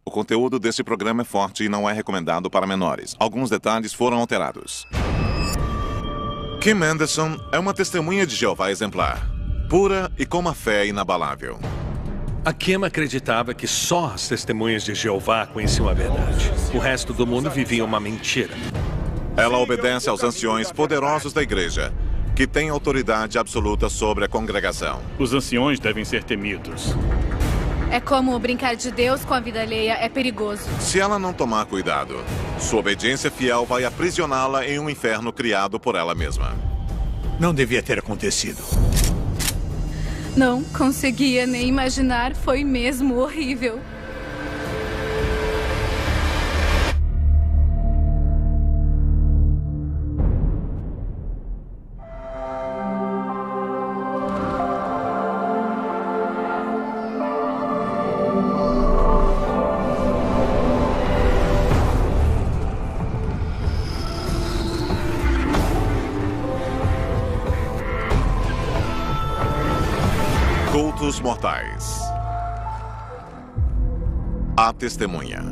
O conteúdo desse programa é forte e não é recomendado para menores. Alguns detalhes foram alterados. Kim Anderson é uma testemunha de Jeová exemplar, pura e com uma fé inabalável. A Kim acreditava que só as testemunhas de Jeová conheciam a verdade. O resto do mundo vivia uma mentira. Ela obedece aos anciões poderosos da igreja, que têm autoridade absoluta sobre a congregação. Os anciões devem ser temidos. É como brincar de Deus com a vida alheia, é perigoso. Se ela não tomar cuidado, sua obediência fiel vai aprisioná-la em um inferno criado por ela mesma. Não devia ter acontecido. Não conseguia nem imaginar, foi mesmo horrível. Cultos mortais. A testemunha.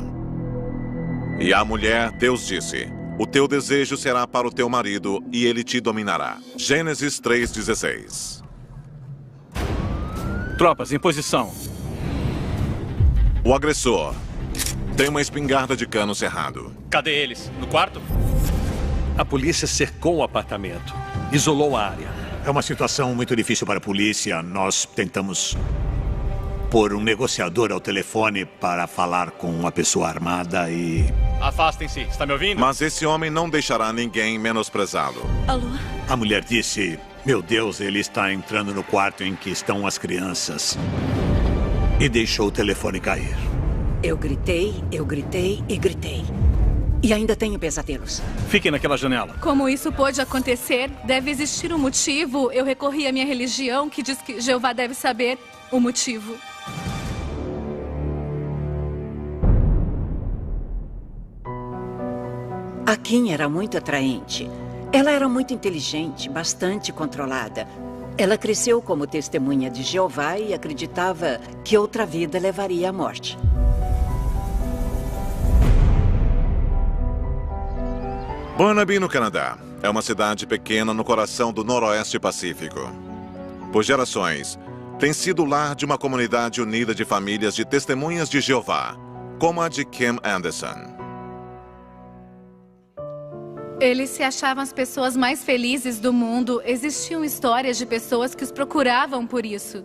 E à mulher, Deus disse: o teu desejo será para o teu marido e ele te dominará. Gênesis 3:16. Tropas, em posição. O agressor tem uma espingarda de cano cerrado. Cadê eles? No quarto? A polícia cercou o apartamento, isolou a área. É uma situação muito difícil para a polícia. Nós tentamos pôr um negociador ao telefone para falar com uma pessoa armada e... Afastem-se. Está me ouvindo? Mas esse homem não deixará ninguém menosprezá-lo. Alô? A mulher disse: meu Deus, ele está entrando no quarto em que estão as crianças. E deixou o telefone cair. Eu gritei e gritei. E ainda tenho pesadelos. Fiquem naquela janela. Como isso pôde acontecer? Deve existir um motivo. Eu recorri à minha religião, que diz que Jeová deve saber o motivo. A Kim era muito atraente. Ela era muito inteligente, bastante controlada. Ela cresceu como testemunha de Jeová e acreditava que outra vida levaria à morte. Burnaby, no Canadá, é uma cidade pequena no coração do Noroeste Pacífico. Por gerações, tem sido o lar de uma comunidade unida de famílias de testemunhas de Jeová, como a de Kim Anderson. Eles se achavam as pessoas mais felizes do mundo. Existiam histórias de pessoas que os procuravam por isso.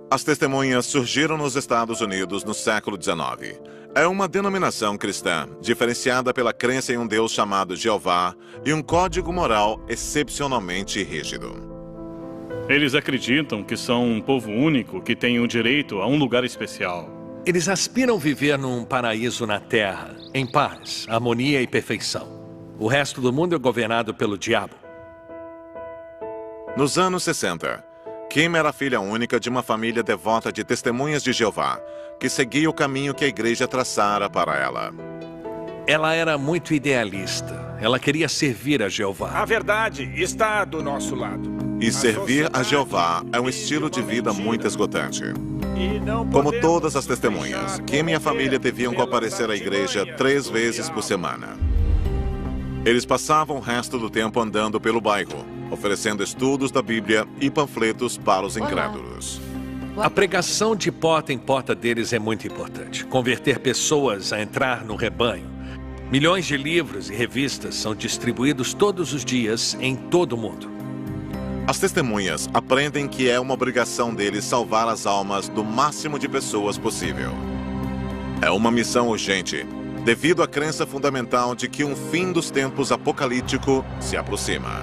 As testemunhas surgiram nos Estados Unidos no século XIX. É uma denominação cristã, diferenciada pela crença em um Deus chamado Jeová e um código moral excepcionalmente rígido. Eles acreditam que são um povo único que tem o direito a um lugar especial. Eles aspiram viver num paraíso na Terra, em paz, harmonia e perfeição. O resto do mundo é governado pelo diabo. Nos anos 60, Kim era filha única de uma família devota de testemunhas de Jeová, que seguia o caminho que a igreja traçara para ela. Ela era muito idealista. Ela queria servir a Jeová. A verdade está do nosso lado. E servir a Jeová é um estilo de vida muito esgotante. Como todas as testemunhas, Kim e a família deviam comparecer à igreja 3 vezes por semana. Eles passavam o resto do tempo andando pelo bairro, oferecendo estudos da Bíblia e panfletos para os incrédulos. A pregação de porta em porta deles é muito importante. Converter pessoas a entrar no rebanho. Milhões de livros e revistas são distribuídos todos os dias em todo o mundo. As testemunhas aprendem que é uma obrigação deles salvar as almas do máximo de pessoas possível. É uma missão urgente, devido à crença fundamental de que um fim dos tempos apocalíptico se aproxima.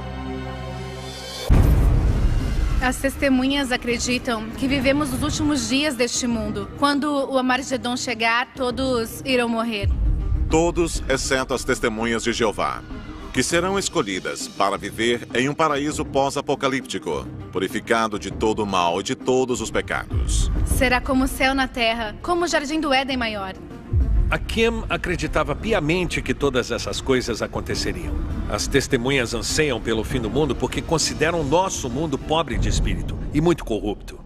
As testemunhas acreditam que vivemos os últimos dias deste mundo. Quando o Armagedon chegar, todos irão morrer. Todos, exceto as testemunhas de Jeová, que serão escolhidas para viver em um paraíso pós-apocalíptico, purificado de todo o mal e de todos os pecados. Será como o céu na terra, como o Jardim do Éden maior. A Kim acreditava piamente que todas essas coisas aconteceriam. As testemunhas anseiam pelo fim do mundo porque consideram nosso mundo pobre de espírito e muito corrupto.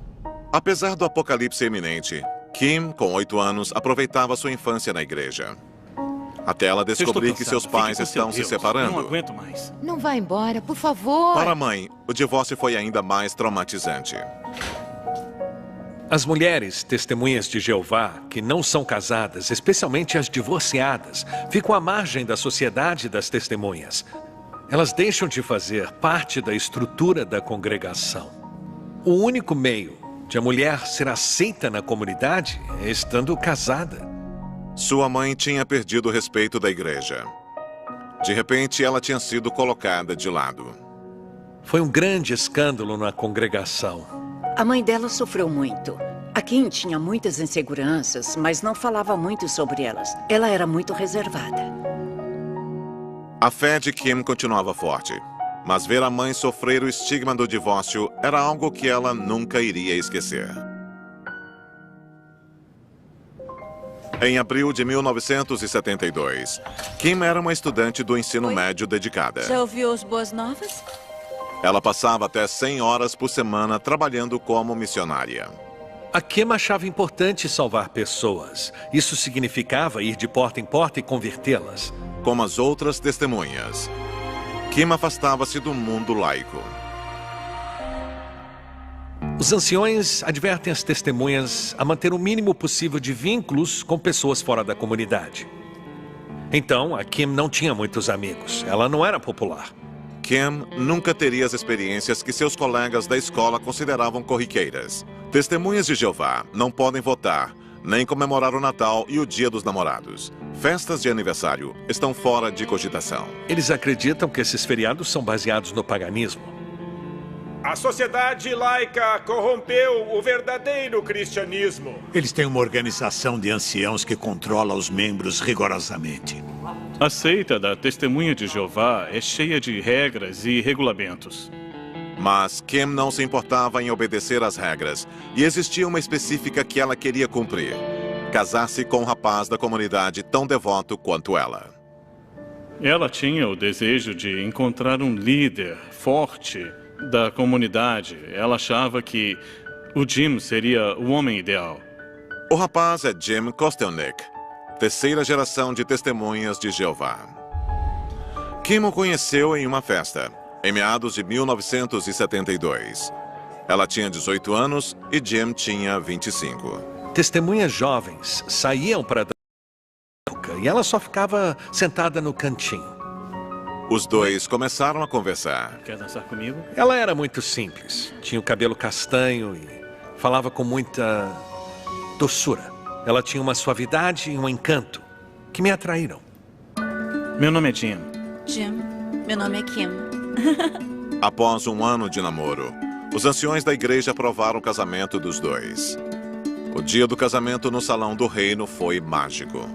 Apesar do apocalipse iminente, Kim, com 8 anos, aproveitava sua infância na igreja. Até ela descobrir que seus pais estão se separando. Não aguento mais. Não vá embora, por favor. Para a mãe, o divórcio foi ainda mais traumatizante. As mulheres testemunhas de Jeová, que não são casadas, especialmente as divorciadas, ficam à margem da sociedade das testemunhas. Elas deixam de fazer parte da estrutura da congregação. O único meio de a mulher ser aceita na comunidade é estando casada. Sua mãe tinha perdido o respeito da igreja. De repente, ela tinha sido colocada de lado. Foi um grande escândalo na congregação. A mãe dela sofreu muito. A Kim tinha muitas inseguranças, mas não falava muito sobre elas. Ela era muito reservada. A fé de Kim continuava forte, mas ver a mãe sofrer o estigma do divórcio era algo que ela nunca iria esquecer. Em abril de 1972, Kim era uma estudante do ensino médio dedicada. Já ouviu as boas novas? Ela passava até 100 horas por semana trabalhando como missionária. A Kim achava importante salvar pessoas. Isso significava ir de porta em porta e convertê-las. Como as outras testemunhas, Kim afastava-se do mundo laico. Os anciões advertem as testemunhas a manter o mínimo possível de vínculos com pessoas fora da comunidade. Então, a Kim não tinha muitos amigos. Ela não era popular. Kim nunca teria as experiências que seus colegas da escola consideravam corriqueiras. Testemunhas de Jeová não podem votar, nem comemorar o Natal e o Dia dos Namorados. Festas de aniversário estão fora de cogitação. Eles acreditam que esses feriados são baseados no paganismo. A sociedade laica corrompeu o verdadeiro cristianismo. Eles têm uma organização de anciãos que controla os membros rigorosamente. A seita da Testemunha de Jeová é cheia de regras e regulamentos. Mas Kim não se importava em obedecer às regras, e existia uma específica que ela queria cumprir: casar-se com um rapaz da comunidade tão devoto quanto ela. Ela tinha o desejo de encontrar um líder forte da comunidade. Ela achava que o Jim seria o homem ideal. O rapaz é Jim Kostelnick, terceira geração de testemunhas de Jeová. Kim o conheceu em uma festa, em meados de 1972. Ela tinha 18 anos e Jim tinha 25. Testemunhas jovens saíam para dar e ela só ficava sentada no cantinho. Os dois começaram a conversar. Quer dançar comigo? Ela era muito simples. Tinha o cabelo castanho e falava com muita doçura. Ela tinha uma suavidade e um encanto que me atraíram. Meu nome é Jim. Jim, meu nome é Kim. Após um ano de namoro, os anciões da igreja aprovaram o casamento dos dois. O dia do casamento no Salão do Reino foi mágico.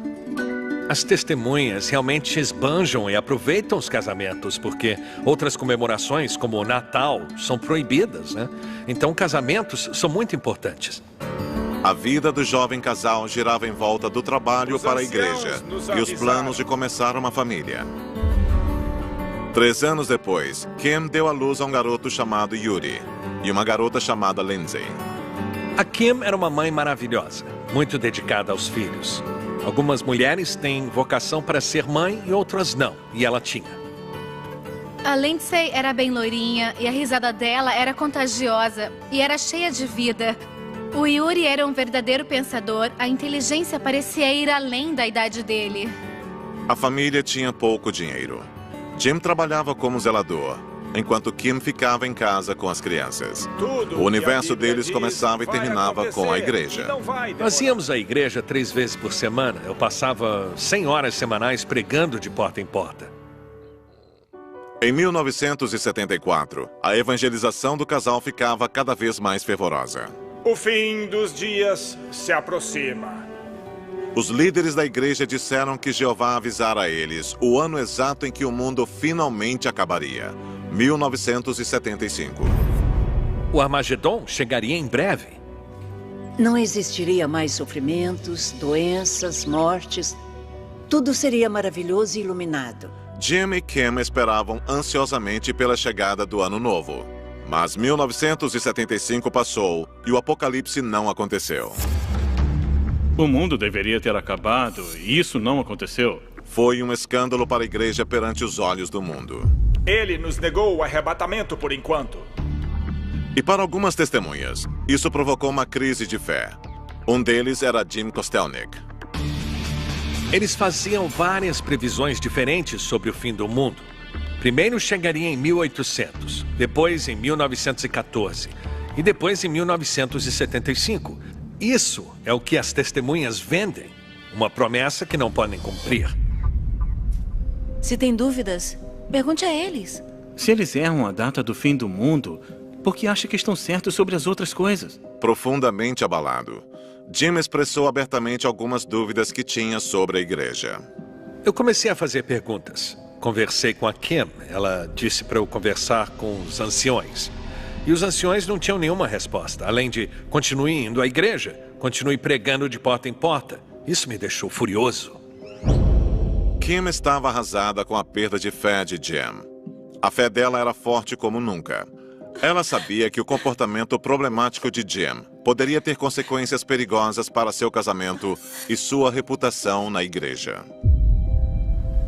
As testemunhas realmente esbanjam e aproveitam os casamentos, porque outras comemorações, como o Natal, são proibidas, né? Então, casamentos são muito importantes. A vida do jovem casal girava em volta do trabalho para a igreja e os planos de começar uma família. 3 anos depois, Kim deu à luz a um garoto chamado Yuri e uma garota chamada Lindsay. A Kim era uma mãe maravilhosa, muito dedicada aos filhos. Algumas mulheres têm vocação para ser mãe e outras não, e ela tinha. A Lindsay era bem loirinha e a risada dela era contagiosa e era cheia de vida. O Yuri era um verdadeiro pensador, a inteligência parecia ir além da idade dele. A família tinha pouco dinheiro. Jim trabalhava como zelador, enquanto Kim ficava em casa com as crianças. O universo deles começava e terminava com a igreja. Nós íamos à igreja 3 vezes por semana. Eu passava 100 horas semanais pregando de porta em porta. Em 1974, a evangelização do casal ficava cada vez mais fervorosa. O fim dos dias se aproxima. Os líderes da igreja disseram que Jeová avisara a eles o ano exato em que o mundo finalmente acabaria. 1975. O Armagedon chegaria em breve. Não existiria mais sofrimentos, doenças, mortes. Tudo seria maravilhoso e iluminado. Jim e Kim esperavam ansiosamente pela chegada do ano novo. Mas 1975 passou e o apocalipse não aconteceu. O mundo deveria ter acabado e isso não aconteceu. Foi um escândalo para a igreja perante os olhos do mundo. Ele nos negou o arrebatamento por enquanto. E para algumas testemunhas, isso provocou uma crise de fé. Um deles era Jim Kostelnik. Eles faziam várias previsões diferentes sobre o fim do mundo. Primeiro chegaria em 1800, depois em 1914 e depois em 1975. Isso é o que as testemunhas vendem. Uma promessa que não podem cumprir. Se tem dúvidas, pergunte a eles. Se eles erram a data do fim do mundo, por que acha que estão certos sobre as outras coisas? Profundamente abalado, Jim expressou abertamente algumas dúvidas que tinha sobre a igreja. Eu comecei a fazer perguntas. Conversei com a Kim. Ela disse para eu conversar com os anciões. E os anciões não tinham nenhuma resposta, além de continue indo à igreja, continue pregando de porta em porta. Isso me deixou furioso. Kim estava arrasada com a perda de fé de Jim. A fé dela era forte como nunca. Ela sabia que o comportamento problemático de Jim poderia ter consequências perigosas para seu casamento e sua reputação na igreja.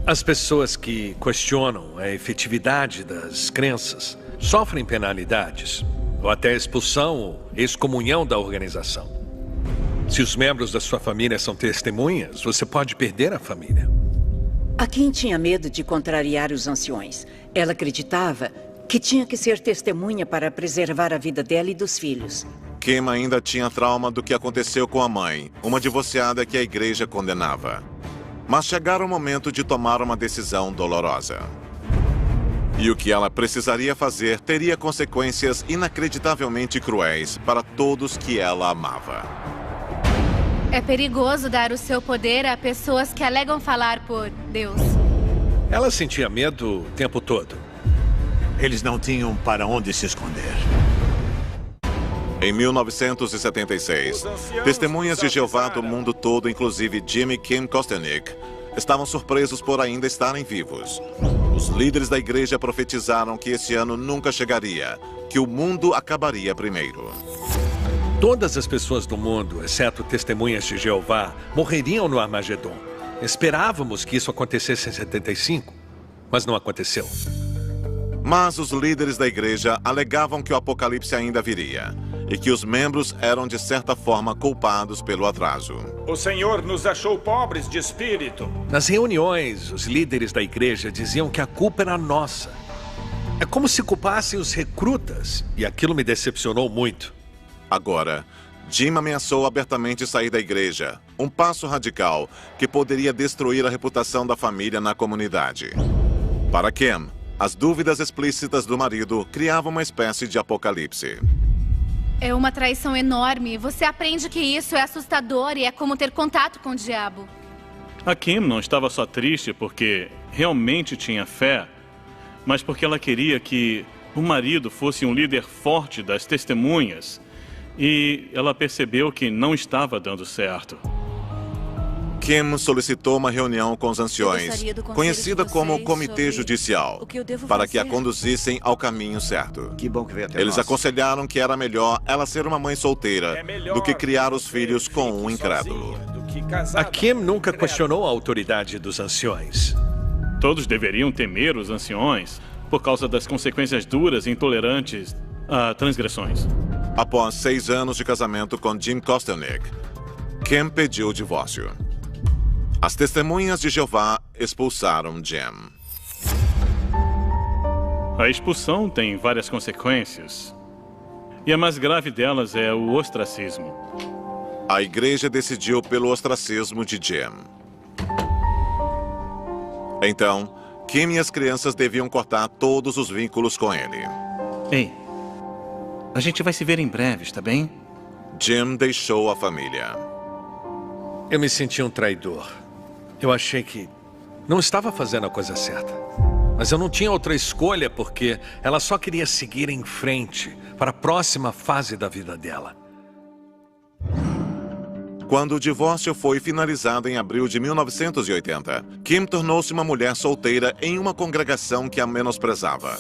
As pessoas que questionam a efetividade das crenças sofrem penalidades, ou até expulsão ou excomunhão da organização. Se os membros da sua família são testemunhas, você pode perder a família. A Kim tinha medo de contrariar os anciões. Ela acreditava que tinha que ser testemunha para preservar a vida dela e dos filhos. Kim ainda tinha trauma do que aconteceu com a mãe, uma divorciada que a igreja condenava. Mas chegara o momento de tomar uma decisão dolorosa. E o que ela precisaria fazer teria consequências inacreditavelmente cruéis para todos que ela amava. É perigoso dar o seu poder a pessoas que alegam falar por Deus. Ela sentia medo o tempo todo. Eles não tinham para onde se esconder. Em 1976, testemunhas de Jeová do mundo todo, inclusive Jim e Kim Kostelnik, estavam surpresos por ainda estarem vivos. Os líderes da igreja profetizaram que esse ano nunca chegaria, que o mundo acabaria primeiro. Todas as pessoas do mundo, exceto testemunhas de Jeová, morreriam no Armagedon. Esperávamos que isso acontecesse em 75, mas não aconteceu. Mas os líderes da igreja alegavam que o apocalipse ainda viria e que os membros eram, de certa forma, culpados pelo atraso. O Senhor nos achou pobres de espírito. Nas reuniões, os líderes da igreja diziam que a culpa era nossa. É como se culpassem os recrutas, e aquilo me decepcionou muito. Agora, Jim ameaçou abertamente sair da igreja, um passo radical que poderia destruir a reputação da família na comunidade. Para Kim, as dúvidas explícitas do marido criavam uma espécie de apocalipse. É uma traição enorme. Você aprende que isso é assustador e é como ter contato com o diabo. A Kim não estava só triste porque realmente tinha fé, mas porque ela queria que o marido fosse um líder forte das testemunhas. E ela percebeu que não estava dando certo. Kim solicitou uma reunião com os anciões, conhecida como o Comitê Judicial, para que a conduzissem ao caminho certo. Que bom que veio até Eles nós. aconselharam que era melhor ela ser uma mãe solteira do que criar os filhos com um incrédulo. A Kim nunca questionou a autoridade dos anciões. Todos deveriam temer os anciões por causa das consequências duras e intolerantes a transgressões. Após 6 anos de casamento com Jim Kostelnik, Kim pediu o divórcio. As testemunhas de Jeová expulsaram Jim. A expulsão tem várias consequências. E a mais grave delas é o ostracismo. A igreja decidiu pelo ostracismo de Jim. Então, Kim e as crianças deviam cortar todos os vínculos com ele. Ei, a gente vai se ver em breve, está bem? Jim deixou a família. Eu me senti um traidor. Eu achei que não estava fazendo a coisa certa. Mas eu não tinha outra escolha porque ela só queria seguir em frente para a próxima fase da vida dela. Quando o divórcio foi finalizado em abril de 1980, Kim tornou-se uma mulher solteira em uma congregação que a menosprezava.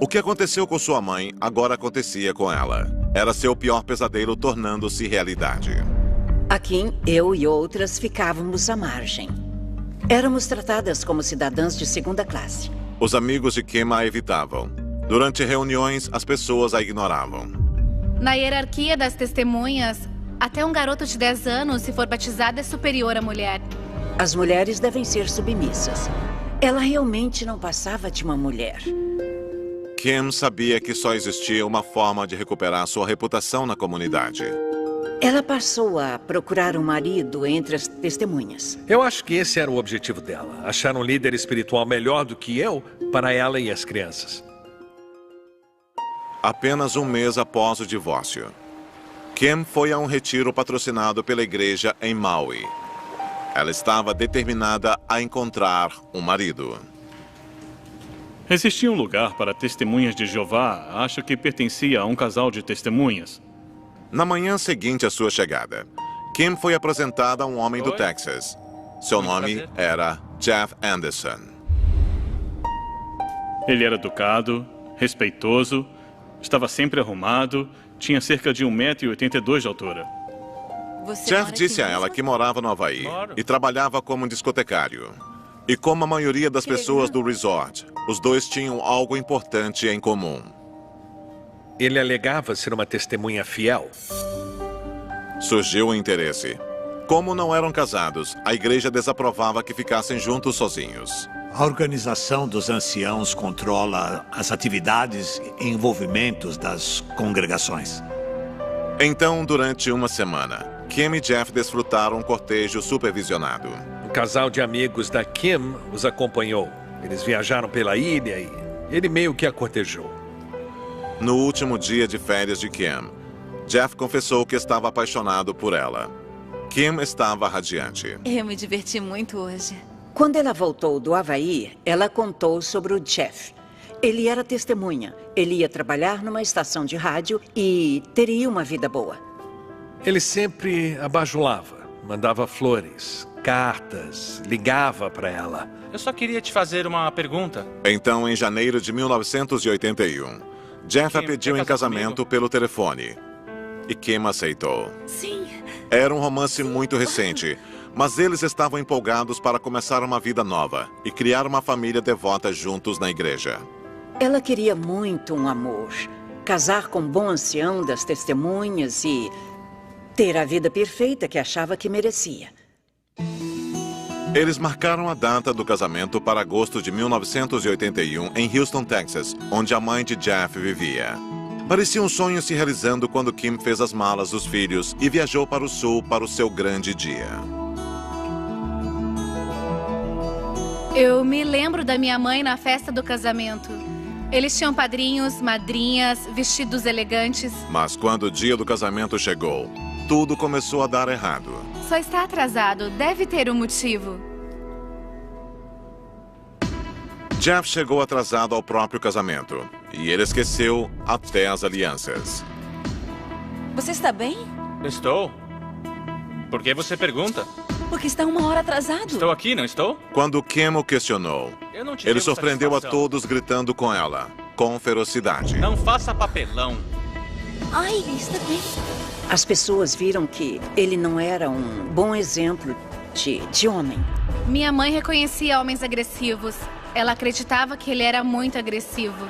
O que aconteceu com sua mãe agora acontecia com ela. Era seu pior pesadelo tornando-se realidade. Aqui, eu e outras ficávamos à margem. Éramos tratadas como cidadãs de segunda classe. Os amigos de Kim a evitavam. Durante reuniões, as pessoas a ignoravam. Na hierarquia das testemunhas, até um garoto de 10 anos, se for batizado, é superior à mulher. As mulheres devem ser submissas. Ela realmente não passava de uma mulher. Kim sabia que só existia uma forma de recuperar sua reputação na comunidade. Ela passou a procurar um marido entre as testemunhas. Eu acho que esse era o objetivo dela. Achar um líder espiritual melhor do que eu para ela e as crianças. Apenas um mês após o divórcio, Kim foi a um retiro patrocinado pela igreja em Maui. Ela estava determinada a encontrar um marido. Existia um lugar para testemunhas de Jeová, acho que pertencia a um casal de testemunhas. Na manhã seguinte à sua chegada, Kim foi apresentada a um homem do Texas. Seu nome era Jeff Anderson. Ele era educado, respeitoso, estava sempre arrumado, tinha cerca de 1,82 m de altura. Jeff disse a ela que morava no Havaí e trabalhava como discotecário. E como a maioria das pessoas do resort, os dois tinham algo importante em comum. Ele alegava ser uma testemunha fiel. Surgiu o interesse. Como não eram casados, a igreja desaprovava que ficassem juntos sozinhos. A organização dos anciãos controla as atividades e envolvimentos das congregações. Então, durante uma semana, Kim e Jeff desfrutaram um cortejo supervisionado. Um casal de amigos da Kim os acompanhou. Eles viajaram pela ilha e ele meio que a cortejou. No último dia de férias de Kim, Jeff confessou que estava apaixonado por ela. Kim estava radiante. Eu me diverti muito hoje. Quando ela voltou do Havaí, ela contou sobre o Jeff. Ele era testemunha. Ele ia trabalhar numa estação de rádio e teria uma vida boa. Ele sempre a bajulava, mandava flores, cartas, ligava para ela. Eu só queria te fazer uma pergunta. Então, em janeiro de 1981, Jeff a pediu em casamento pelo telefone. E Kim aceitou. Sim. Era um romance muito recente, mas eles estavam empolgados para começar uma vida nova e criar uma família devota juntos na igreja. Ela queria muito um amor, casar com um bom ancião das testemunhas e ter a vida perfeita que achava que merecia. Eles marcaram a data do casamento para agosto de 1981 em Houston, Texas, onde a mãe de Jeff vivia. Parecia um sonho se realizando quando Kim fez as malas dos filhos e viajou para o sul para o seu grande dia. Eu me lembro da minha mãe na festa do casamento. Eles tinham padrinhos, madrinhas, vestidos elegantes. Mas quando o dia do casamento chegou, tudo começou a dar errado. Só está atrasado, deve ter um motivo. Jeff chegou atrasado ao próprio casamento e ele esqueceu até as alianças. Você está bem? Estou. Por que você pergunta? Porque está 1 hora atrasado. Estou aqui, não estou? Quando Kim o questionou, ele surpreendeu a todos gritando com ela, com ferocidade. Não faça papelão. Ai, está bem. As pessoas viram que ele não era um bom exemplo de homem. Minha mãe reconhecia homens agressivos. Ela acreditava que ele era muito agressivo.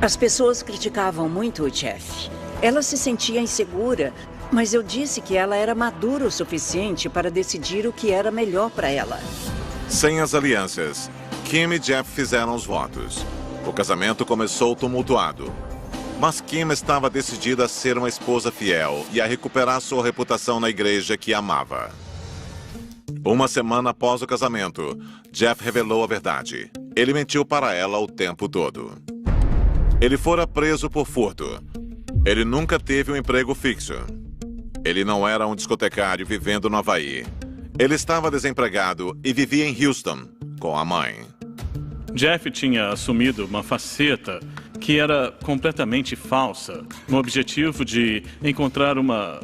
As pessoas criticavam muito o Jeff. Ela se sentia insegura, mas eu disse que ela era madura o suficiente para decidir o que era melhor para ela. Sem as alianças, Kim e Jeff fizeram os votos. O casamento começou tumultuado. Mas Kim estava decidida a ser uma esposa fiel e a recuperar sua reputação na igreja que amava. Uma semana após o casamento, Jeff revelou a verdade. Ele mentiu para ela o tempo todo. Ele fora preso por furto. Ele nunca teve um emprego fixo. Ele não era um discotecário vivendo no Havaí. Ele estava desempregado e vivia em Houston com a mãe. Jeff tinha assumido uma faceta que era completamente falsa, no objetivo de encontrar uma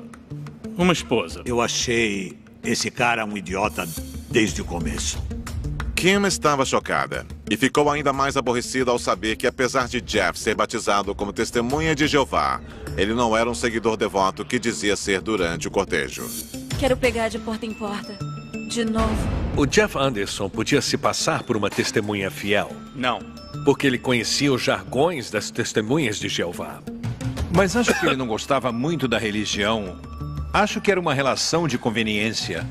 esposa. Eu achei esse cara um idiota desde o começo. Kim estava chocada e ficou ainda mais aborrecida ao saber que, apesar de Jeff ser batizado como testemunha de Jeová, Ele não era um seguidor devoto que dizia ser durante o cortejo. Quero pegar de porta em porta. De novo. O Jeff Anderson podia se passar por uma testemunha fiel. Não. Porque ele conhecia os jargões das testemunhas de Jeová. Mas acho que ele não gostava muito da religião. Acho que era uma relação de conveniência.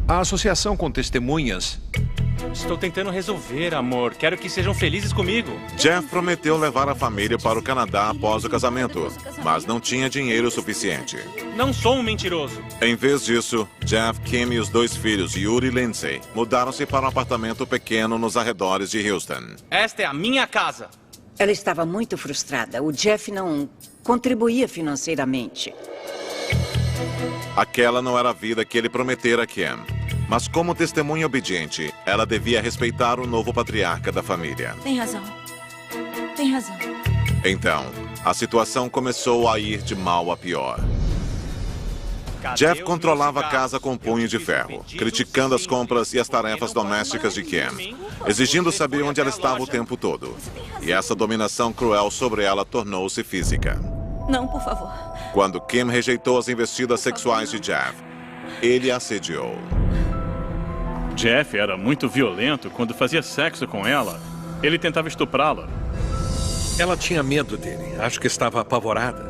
A associação com testemunhas... Estou tentando resolver, amor. Quero que sejam felizes comigo. Jeff prometeu levar a família para o Canadá após o casamento, mas não tinha dinheiro suficiente. Não sou um mentiroso. Em vez disso, Jeff, Kim e os 2 filhos, Yuri e Lindsay, mudaram-se para um apartamento pequeno nos arredores de Houston. Esta é a minha casa. Ela estava muito frustrada. O Jeff não contribuía financeiramente. Aquela não era a vida que ele prometera a Kim. Mas como testemunha obediente, ela devia respeitar o novo patriarca da família. Tem razão. Tem razão. Então, a situação começou a ir de mal a pior. Jeff controlava a casa com punho de ferro, criticando as compras e as tarefas domésticas de Kim, exigindo saber onde ela estava o tempo todo. E essa dominação cruel sobre ela tornou-se física. Não, por favor. Quando Kim rejeitou as investidas sexuais de Jeff, ele a assediou. Jeff era muito violento quando fazia sexo com ela. Ele tentava estuprá-la. Ela tinha medo dele. Acho que estava apavorada.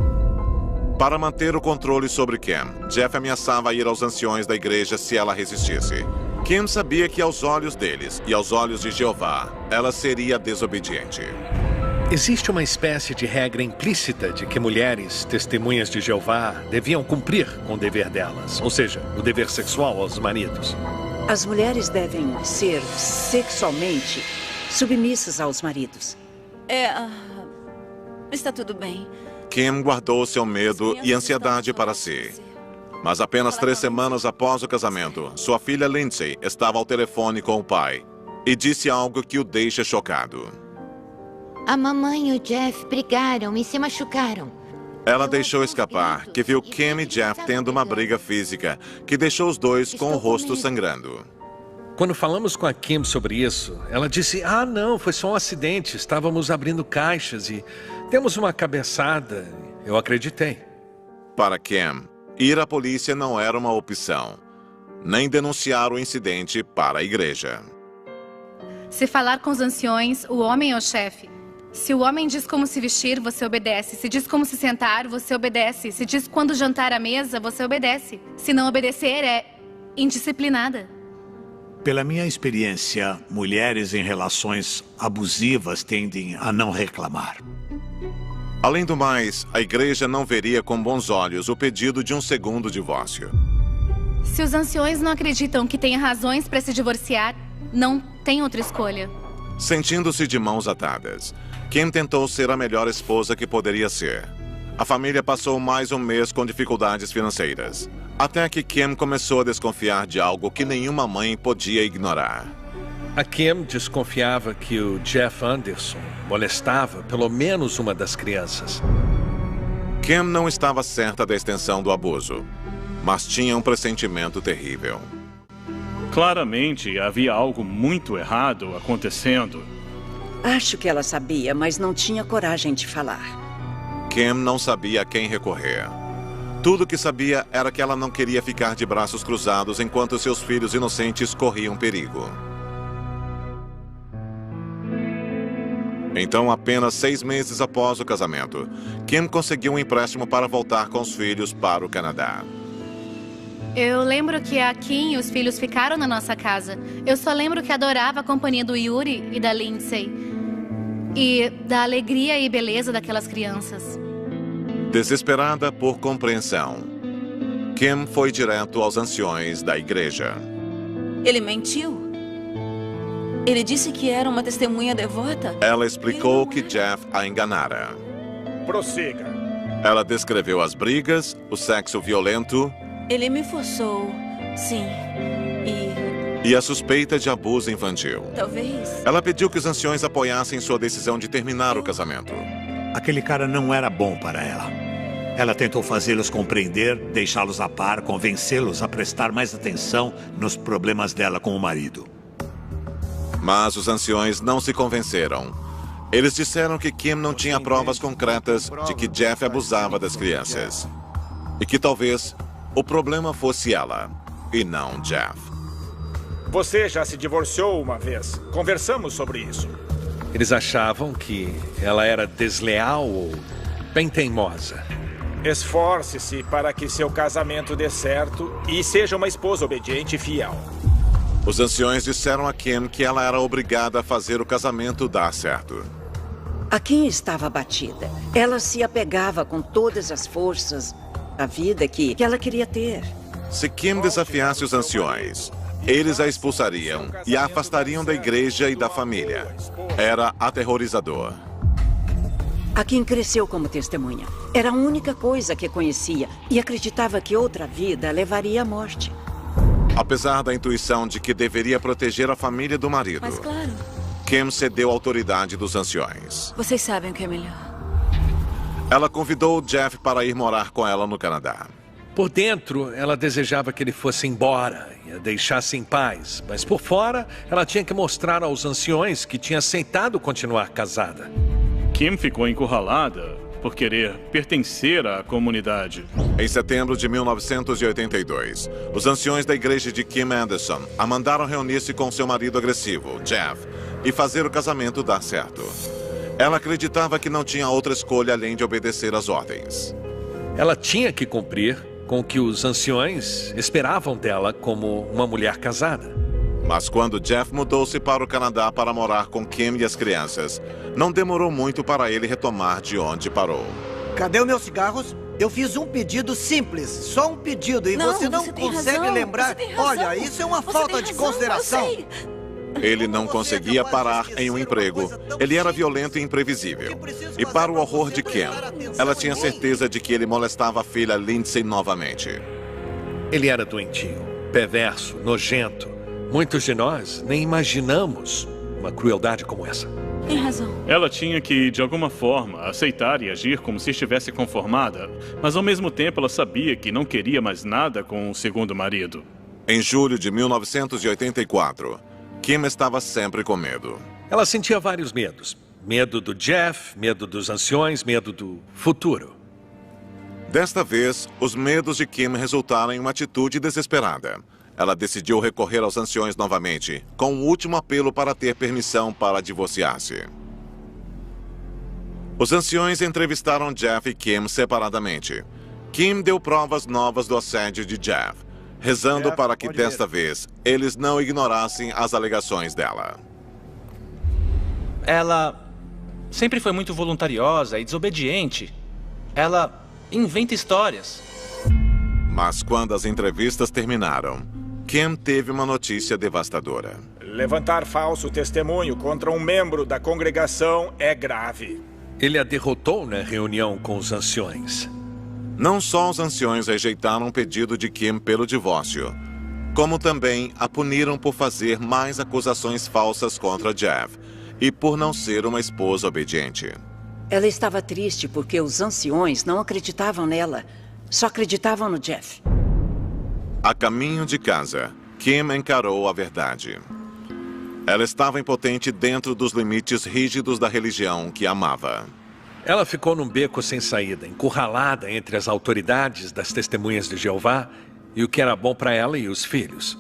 Para manter o controle sobre Kim, Jeff ameaçava ir aos anciões da igreja se ela resistisse. Kim sabia que aos olhos deles e aos olhos de Jeová, ela seria desobediente. Existe uma espécie de regra implícita de que mulheres, testemunhas de Jeová, deviam cumprir com o dever delas, ou seja, o dever sexual aos maridos. As mulheres devem ser sexualmente submissas aos maridos. Está tudo bem. Kim guardou seu medo e ansiedade para si. Mas apenas 3 semanas após o casamento, sua filha Lindsay estava ao telefone com o pai e disse algo que o deixa chocado. A mamãe e o Jeff brigaram e se machucaram. Ela deixou escapar que viu Kim e Jeff tendo uma briga física que deixou os dois com o rosto sangrando. Quando falamos com a Kim sobre isso, ela disse, não, foi só um acidente, estávamos abrindo caixas e demos uma cabeçada. Eu acreditei. Para Kim, ir à polícia não era uma opção, nem denunciar o incidente para a igreja. Se falar com os anciões, o homem é o chefe. Se o homem diz como se vestir, você obedece. Se diz como se sentar, você obedece. Se diz quando jantar à mesa, você obedece. Se não obedecer, é indisciplinada. Pela minha experiência, mulheres em relações abusivas tendem a não reclamar. Além do mais, a igreja não veria com bons olhos o pedido de um segundo divórcio. Se os anciões não acreditam que tenha razões para se divorciar, não tem outra escolha. Sentindo-se de mãos atadas, Kim tentou ser a melhor esposa que poderia ser. A família passou mais um mês com dificuldades financeiras, até que Kim começou a desconfiar de algo que nenhuma mãe podia ignorar. A Kim desconfiava que o Jeff Anderson molestava pelo menos uma das crianças. Kim não estava certa da extensão do abuso, mas tinha um pressentimento terrível. Claramente havia algo muito errado acontecendo. Acho que ela sabia, mas não tinha coragem de falar. Kim não sabia a quem recorrer. Tudo que sabia era que ela não queria ficar de braços cruzados enquanto seus filhos inocentes corriam perigo. Então, apenas 6 meses após o casamento, Kim conseguiu um empréstimo para voltar com os filhos para o Canadá. Eu lembro que a Kim e os filhos ficaram na nossa casa. Eu só lembro que adorava a companhia do Yuri e da Lindsay. E da alegria e beleza daquelas crianças. Desesperada por compreensão, Kim foi direto aos anciões da igreja. Ele mentiu? Ele disse que era uma testemunha devota? Ela explicou que Jeff a enganara. Prossiga. Ela descreveu as brigas, o sexo violento... Ele me forçou, sim. E a suspeita de abuso infantil. Talvez. Ela pediu que os anciões apoiassem sua decisão de terminar o casamento. Aquele cara não era bom para ela. Ela tentou fazê-los compreender, deixá-los a par, convencê-los a prestar mais atenção nos problemas dela com o marido. Mas os anciões não se convenceram. Eles disseram que Kim não tinha provas concretas de que Jeff abusava das crianças. E que talvez o problema fosse ela, e não Jeff. Você já se divorciou uma vez. Conversamos sobre isso. Eles achavam que ela era desleal ou bem teimosa. Esforce-se para que seu casamento dê certo e seja uma esposa obediente e fiel. Os anciões disseram a Kim que ela era obrigada a fazer o casamento dar certo. A Kim estava abatida. Ela se apegava com todas as forças à vida que ela queria ter. Se Kim desafiasse os anciões, eles a expulsariam e a afastariam da igreja e da família. Era aterrorizador. A Kim cresceu como testemunha. Era a única coisa que conhecia e acreditava que outra vida levaria à morte. Apesar da intuição de que deveria proteger a família do marido, Mas claro, Kim cedeu à autoridade dos anciões. vocês sabem o que é melhor. Ela convidou Jeff para ir morar com ela no Canadá. Por dentro, ela desejava que ele fosse embora e a deixasse em paz. Mas por fora, ela tinha que mostrar aos anciões que tinha aceitado continuar casada. Kim ficou encurralada por querer pertencer à comunidade. Em setembro de 1982, os anciões da igreja de Kim Anderson a mandaram reunir-se com seu marido agressivo, Jeff, e fazer o casamento dar certo. Ela acreditava que não tinha outra escolha além de obedecer às ordens. Ela tinha que cumprir com o que os anciões esperavam dela como uma mulher casada. Mas quando Jeff mudou-se para o Canadá para morar com Kim e as crianças, não demorou muito para ele retomar de onde parou. Cadê os meus cigarros? Eu fiz um pedido simples, só um pedido, e você não consegue lembrar? Olha, isso é uma falta de consideração. Ele não conseguia parar em um emprego. Ele era violento e imprevisível. E para o horror de Kim, ela tinha certeza de que ele molestava a filha Lindsay novamente. Ele era doentio, perverso, nojento. Muitos de nós nem imaginamos uma crueldade como essa. Tem razão. Ela tinha que, de alguma forma, aceitar e agir como se estivesse conformada, mas ao mesmo tempo ela sabia que não queria mais nada com o segundo marido. Em julho de 1984, Kim estava sempre com medo. Ela sentia vários medos. Medo do Jeff, medo dos anciões, medo do futuro. Desta vez, os medos de Kim resultaram em uma atitude desesperada. Ela decidiu recorrer aos anciões novamente, com um último apelo para ter permissão para divorciar-se. Os anciões entrevistaram Jeff e Kim separadamente. Kim deu provas novas do assédio de Jeff, rezando para que desta vez eles não ignorassem as alegações dela. Ela sempre foi muito voluntariosa e desobediente. Ela inventa histórias. Mas quando as entrevistas terminaram, Kim teve uma notícia devastadora. Levantar falso testemunho contra um membro da congregação é grave. Ele a derrotou na reunião com os anciões. Não só os anciões rejeitaram o pedido de Kim pelo divórcio, como também a puniram por fazer mais acusações falsas contra Jeff e por não ser uma esposa obediente. Ela estava triste porque os anciões não acreditavam nela, só acreditavam no Jeff. A caminho de casa, Kim encarou a verdade. Ela estava impotente dentro dos limites rígidos da religião que amava. Ela ficou num beco sem saída, encurralada entre as autoridades das testemunhas de Jeová e o que era bom para ela e os filhos.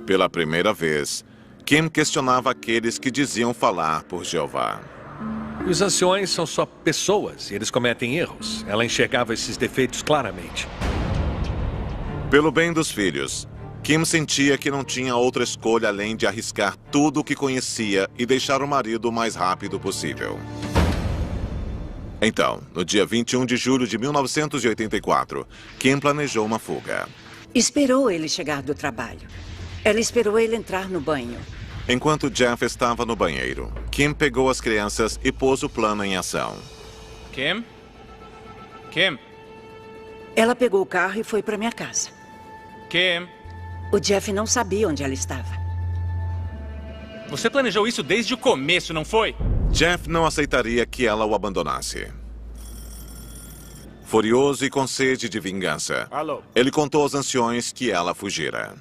Pela primeira vez, Kim questionava aqueles que diziam falar por Jeová. Os anciões são só pessoas e eles cometem erros. Ela enxergava esses defeitos claramente. Pelo bem dos filhos, Kim sentia que não tinha outra escolha além de arriscar tudo o que conhecia e deixar o marido o mais rápido possível. Então, no dia 21 de julho de 1984, Kim planejou uma fuga. Esperou ele chegar do trabalho. Ela esperou ele entrar no banho. Enquanto Jeff estava no banheiro, Kim pegou as crianças e pôs o plano em ação. Kim? Kim? Ela pegou o carro e foi para minha casa. Kim? O Jeff não sabia onde ela estava. Você planejou isso desde o começo, não foi? Jeff não aceitaria que ela o abandonasse. Furioso e com sede de vingança, ele contou aos anciões que ela fugira.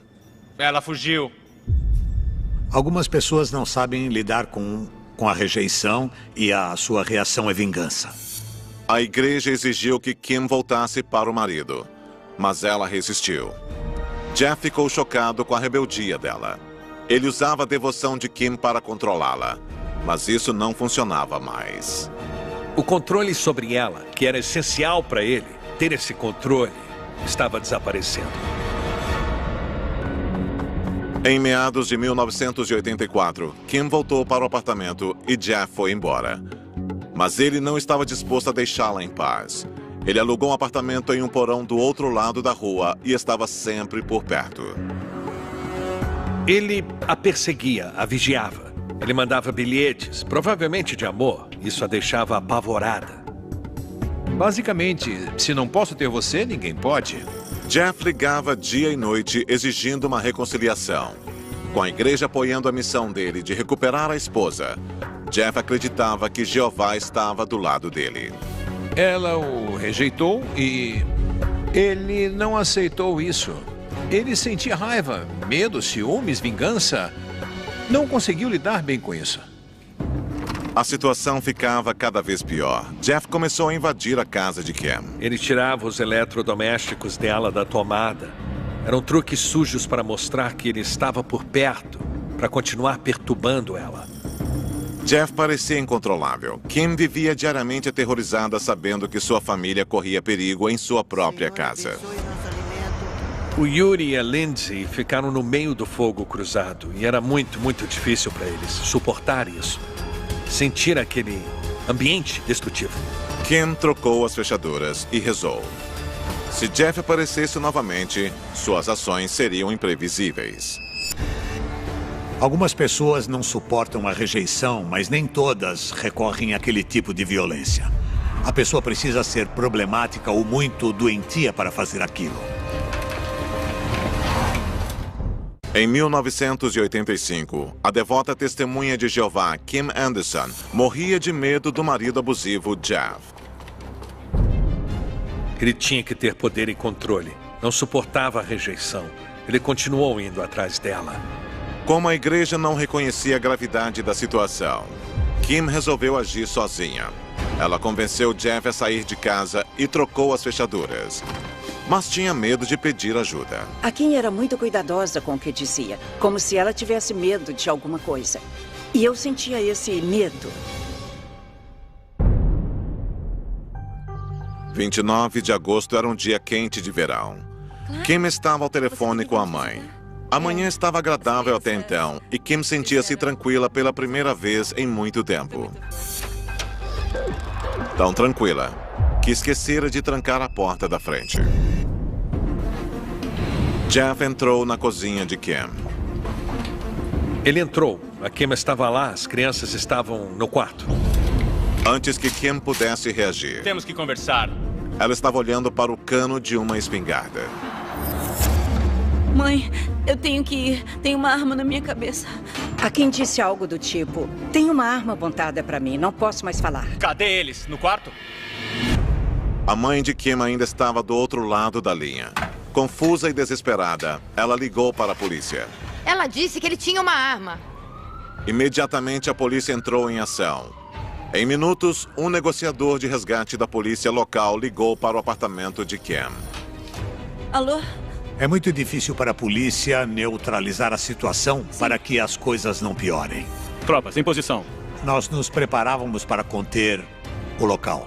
Ela fugiu. Algumas pessoas não sabem lidar com com a rejeição e a sua reação é vingança. A igreja exigiu que Kim voltasse para o marido, mas ela resistiu. Jeff ficou chocado com a rebeldia dela. Ele usava a devoção de Kim para controlá-la, mas isso não funcionava mais. O controle sobre ela, que era essencial para ele, ter esse controle, estava desaparecendo. Em meados de 1984, Kim voltou para o apartamento e Jeff foi embora. Mas ele não estava disposto a deixá-la em paz. Ele alugou um apartamento em um porão do outro lado da rua e estava sempre por perto. Ele a perseguia, a vigiava. Ele mandava bilhetes, provavelmente de amor. Isso a deixava apavorada. Basicamente, se não posso ter você, ninguém pode. Jeff ligava dia e noite exigindo uma reconciliação. Com a igreja apoiando a missão dele de recuperar a esposa, Jeff acreditava que Jeová estava do lado dele. Ela o rejeitou e ele não aceitou isso. Ele sentia raiva, medo, ciúmes, vingança. Não conseguiu lidar bem com isso. A situação ficava cada vez pior. Jeff começou a invadir a casa de Kim. Ele tirava os eletrodomésticos dela da tomada. Eram truques sujos para mostrar que ele estava por perto, para continuar perturbando ela. Jeff parecia incontrolável. Kim vivia diariamente aterrorizada, sabendo que sua família corria perigo em sua própria casa. O Yuri e a Lindsay ficaram no meio do fogo cruzado e era muito, muito difícil para eles suportar isso. Sentir aquele ambiente destrutivo. Kim trocou as fechaduras e rezou. Se Jeff aparecesse novamente, suas ações seriam imprevisíveis. Algumas pessoas não suportam a rejeição, mas nem todas recorrem àquele tipo de violência. A pessoa precisa ser problemática ou muito doentia para fazer aquilo. Em 1985, a devota testemunha de Jeová, Kim Anderson, morria de medo do marido abusivo, Jeff. Ele tinha que ter poder e controle. Não suportava a rejeição. Ele continuou indo atrás dela. Como a igreja não reconhecia a gravidade da situação, Kim resolveu agir sozinha. Ela convenceu Jeff a sair de casa e trocou as fechaduras. Mas tinha medo de pedir ajuda. A Kim era muito cuidadosa com o que dizia, como se ela tivesse medo de alguma coisa. E eu sentia esse medo. 29 de agosto era um dia quente de verão. Kim estava ao telefone com a mãe. A manhã estava agradável até então e Kim sentia-se tranquila pela primeira vez em muito tempo. Tão tranquila que esquecera de trancar a porta da frente. Jeff entrou na cozinha de Kim. Ele entrou. A Kim estava lá, as crianças estavam no quarto. Antes que Kim pudesse reagir, temos que conversar. Ela estava olhando para o cano de uma espingarda. Mãe, eu tenho que ir. Tem uma arma na minha cabeça. A Kim disse algo do tipo: tem uma arma apontada para mim, não posso mais falar. Cadê eles? No quarto? A mãe de Kim ainda estava do outro lado da linha. Confusa e desesperada, ela ligou para a polícia. Ela disse que ele tinha uma arma. Imediatamente a polícia entrou em ação. Em minutos, um negociador de resgate da polícia local ligou para o apartamento de Kim. Alô? É muito difícil para a polícia neutralizar a situação para que as coisas não piorem. Tropas, em posição. Nós nos preparávamos para conter o local.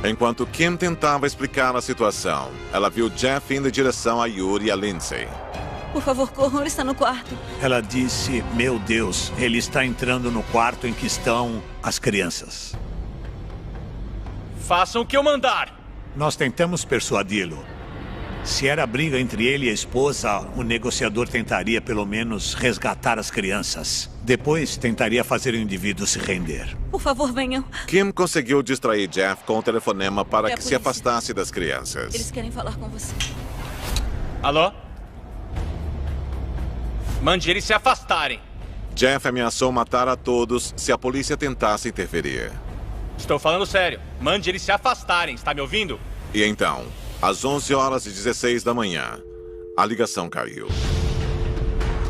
Enquanto Kim tentava explicar a situação, ela viu Jeff indo em direção a Yuri e a Lindsay. Por favor, corram, ele está no quarto. Ela disse: meu Deus, ele está entrando no quarto em que estão as crianças. Façam o que eu mandar. Nós tentamos persuadi-lo. Se era briga entre ele e a esposa, o negociador tentaria pelo menos resgatar as crianças. Depois, tentaria fazer o indivíduo se render. Por favor, venham. Kim conseguiu distrair Jeff com o telefonema para que se afastasse das crianças. Eles querem falar com você. Alô? Mande eles se afastarem. Jeff ameaçou matar a todos se a polícia tentasse interferir. Estou falando sério. Mande eles se afastarem, está me ouvindo? E então, às 11h16 da manhã, a ligação caiu.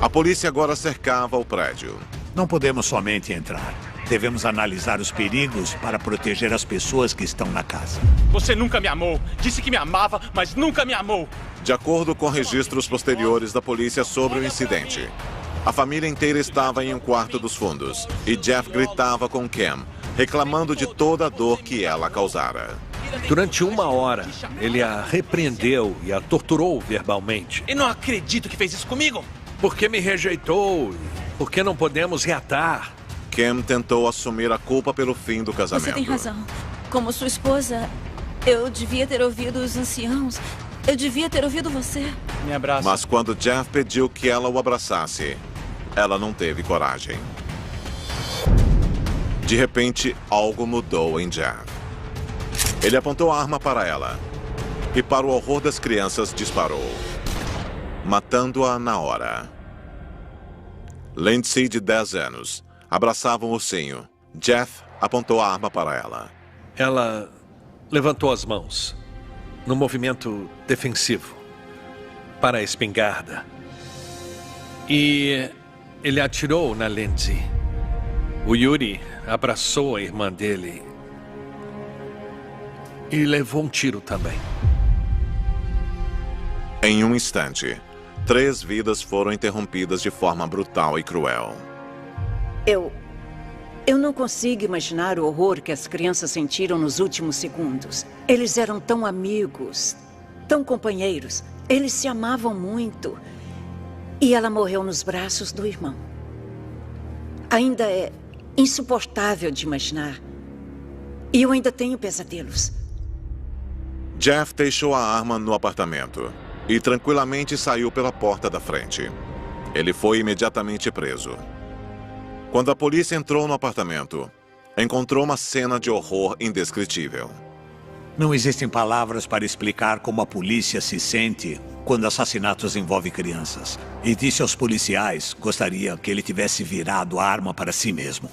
A polícia agora cercava o prédio. Não podemos somente entrar. Devemos analisar os perigos para proteger as pessoas que estão na casa. Você nunca me amou. Disse que me amava, mas nunca me amou. De acordo com registros posteriores da polícia sobre o incidente, a família inteira estava em um quarto dos fundos e Jeff gritava com Kim, reclamando de toda a dor que ela causara. Durante 1 hora, ele a repreendeu e a torturou verbalmente. Eu não acredito que fez isso comigo. Porque me rejeitou? Porque não podemos reatar? Kim tentou assumir a culpa pelo fim do casamento. Você tem razão. Como sua esposa, eu devia ter ouvido os anciãos. Eu devia ter ouvido você. Me abraça. Mas quando Jeff pediu que ela o abraçasse, ela não teve coragem. De repente, algo mudou em Jeff. Ele apontou a arma para ela e, para o horror das crianças, disparou, matando-a na hora. Lindsay, de 10 anos, abraçava um ursinho. Jeff apontou a arma para ela. Ela levantou as mãos, num movimento defensivo, para a espingarda. E ele atirou na Lindsay. O Yuri abraçou a irmã dele e levou um tiro também. Em um instante, 3 vidas foram interrompidas de forma brutal e cruel. Eu não consigo imaginar o horror que as crianças sentiram nos últimos segundos. Eles eram tão amigos, tão companheiros. Eles se amavam muito. E ela morreu nos braços do irmão. Ainda é insuportável de imaginar. E eu ainda tenho pesadelos. Jeff deixou a arma no apartamento e tranquilamente saiu pela porta da frente. Ele foi imediatamente preso. Quando a polícia entrou no apartamento, encontrou uma cena de horror indescritível. Não existem palavras para explicar como a polícia se sente quando assassinatos envolvem crianças. E disse aos policiais que gostaria que ele tivesse virado a arma para si mesmo.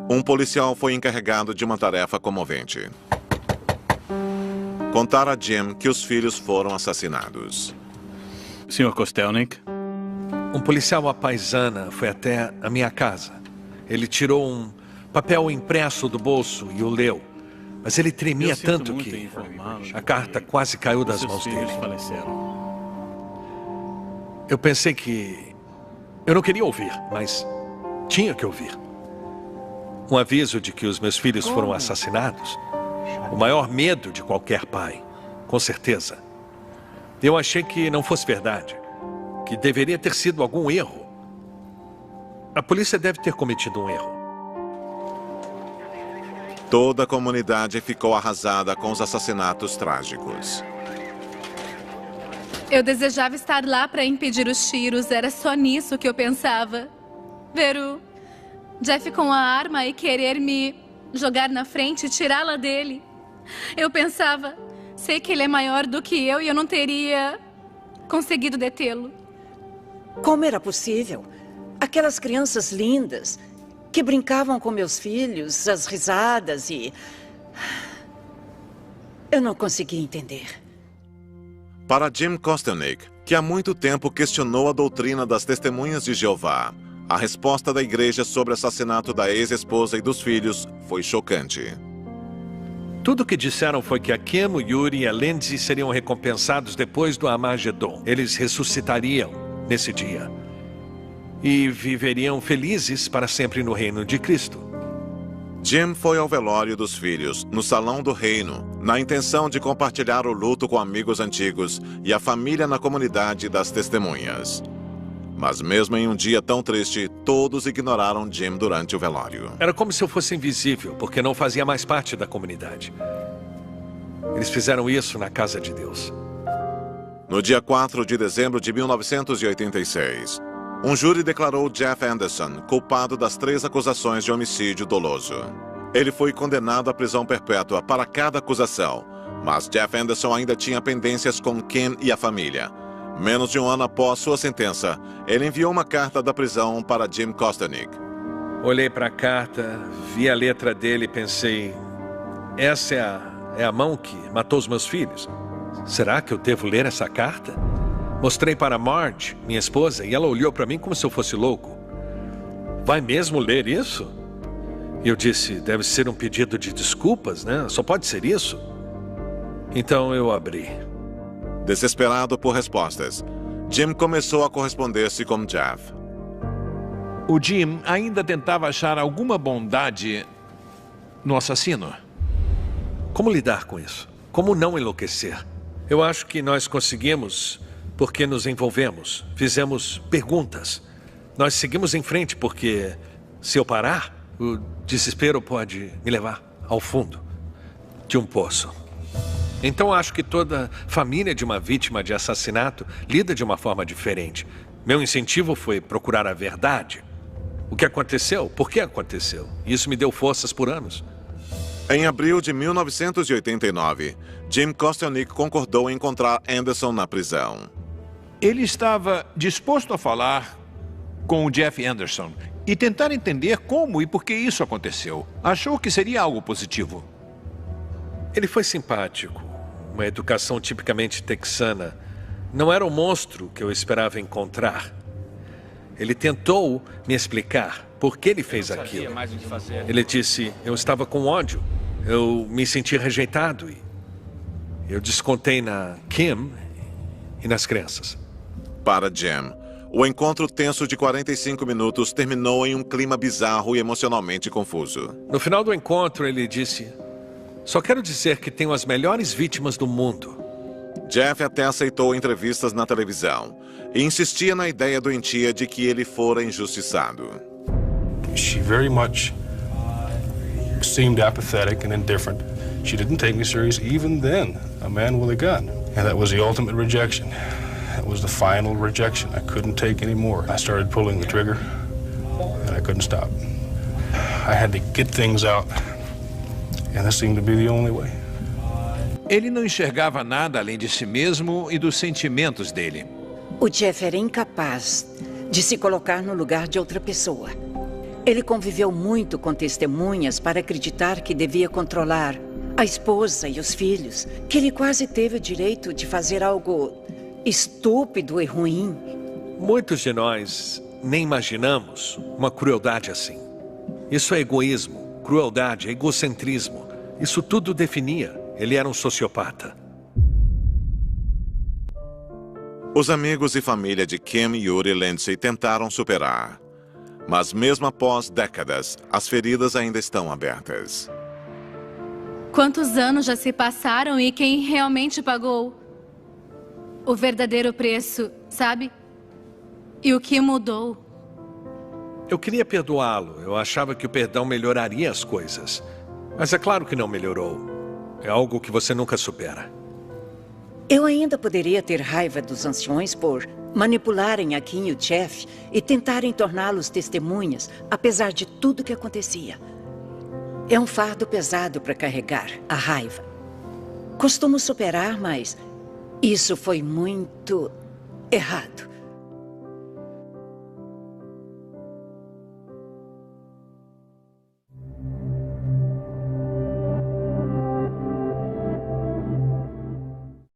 Um policial foi encarregado de uma tarefa comovente: contar a Jim que os filhos foram assassinados. Sr. Kostelnik? Um policial à paisana foi até a minha casa. Ele tirou um papel impresso do bolso e o leu. Mas ele tremia tanto que a carta quase caiu das mãos dele. Eu pensei que eu não queria ouvir, mas tinha que ouvir. Um aviso de que os meus filhos foram assassinados. O maior medo de qualquer pai, com certeza. Eu achei que não fosse verdade, que deveria ter sido algum erro. A polícia deve ter cometido um erro. Toda a comunidade ficou arrasada com os assassinatos trágicos. Eu desejava estar lá para impedir os tiros. Era só nisso que eu pensava. Ver o Jeff com a arma e querer me jogar na frente e tirá-la dele. Eu pensava, sei que ele é maior do que eu e eu não teria conseguido detê-lo. Como era possível? Aquelas crianças lindas que brincavam com meus filhos, as risadas e... Eu não conseguia entender. Para Jim Kostelnik, que há muito tempo questionou a doutrina das Testemunhas de Jeová, a resposta da igreja sobre o assassinato da ex-esposa e dos filhos foi chocante. Tudo o que disseram foi que a Kim, o Yuri e a Lindsay seriam recompensados depois do Armagedon. Eles ressuscitariam nesse dia e viveriam felizes para sempre no reino de Cristo. Jim foi ao velório dos filhos, no Salão do Reino, na intenção de compartilhar o luto com amigos antigos e a família na comunidade das testemunhas. Mas mesmo em um dia tão triste, todos ignoraram Jim durante o velório. Era como se eu fosse invisível, porque não fazia mais parte da comunidade. Eles fizeram isso na casa de Deus. No dia 4 de dezembro de 1986, um júri declarou Jeff Anderson culpado das 3 acusações de homicídio doloso. Ele foi condenado à prisão perpétua para cada acusação, mas Jeff Anderson ainda tinha pendências com Kim e a família. Menos de um ano após sua sentença, ele enviou uma carta da prisão para Jim Kostelnik. Olhei para a carta, vi a letra dele e pensei, essa é a mão que matou os meus filhos. Será que eu devo ler essa carta? Mostrei para Marge, minha esposa, e ela olhou para mim como se eu fosse louco. vai mesmo ler isso? E eu disse, deve ser um pedido de desculpas, né? Só pode ser isso. Então eu abri. Desesperado por respostas, Jim começou a corresponder-se com Jeff. O Jim ainda tentava achar alguma bondade no assassino. Como lidar com isso? Como não enlouquecer? Eu acho que nós conseguimos porque nos envolvemos, fizemos perguntas. Nós seguimos em frente porque, se eu parar, o desespero pode me levar ao fundo de um poço. Então acho que toda família de uma vítima de assassinato lida de uma forma diferente. Meu incentivo foi procurar a verdade. O que aconteceu? Por que aconteceu? Isso me deu forças por anos. Em abril de 1989, Jim Kostelnik concordou em encontrar Anderson na prisão. Ele estava disposto a falar com o Jeff Anderson e tentar entender como e por que isso aconteceu. Achou que seria algo positivo. Ele foi simpático. Uma educação tipicamente texana. Não era o monstro que eu esperava encontrar. Ele tentou me explicar por que ele fez aquilo. Ele disse, eu estava com ódio. Eu me senti rejeitado e eu descontei na Kim e nas crianças. Para Jim, o encontro tenso de 45 minutos terminou em um clima bizarro e emocionalmente confuso. No final do encontro, ele disse, só quero dizer que tenho as melhores vítimas do mundo. Jeff até aceitou entrevistas na televisão e insistia na ideia doentia de que ele fora injustiçado. She very much seemed apathetic and indifferent. She didn't take me serious even then, a man with a gun. And that was the ultimate rejection. That was the final rejection. I couldn't take any more. I started pulling the trigger and I couldn't stop. I had to get things out and that seemed to be the only way. Ele não enxergava nada além de si mesmo e dos sentimentos dele. O Jeff era incapaz de se colocar no lugar de outra pessoa. Ele conviveu muito com testemunhas para acreditar que devia controlar a esposa e os filhos, que ele quase teve o direito de fazer algo estúpido e ruim. Muitos de nós nem imaginamos uma crueldade assim. Isso é egoísmo, crueldade, egocentrismo. Isso tudo definia. Ele era um sociopata. Os amigos e família de Kim, Yuri e Lindsay tentaram superar. Mas mesmo após décadas, as feridas ainda estão abertas. Quantos anos já se passaram e quem realmente pagou o verdadeiro preço, sabe? E o que mudou? Eu queria perdoá-lo. Eu achava que o perdão melhoraria as coisas. Mas é claro que não melhorou. É algo que você nunca supera. Eu ainda poderia ter raiva dos anciões por manipularem a Kim e o Jeff e tentarem torná-los testemunhas, apesar de tudo que acontecia. É um fardo pesado para carregar, a raiva. Costumo superar, mas isso foi muito errado.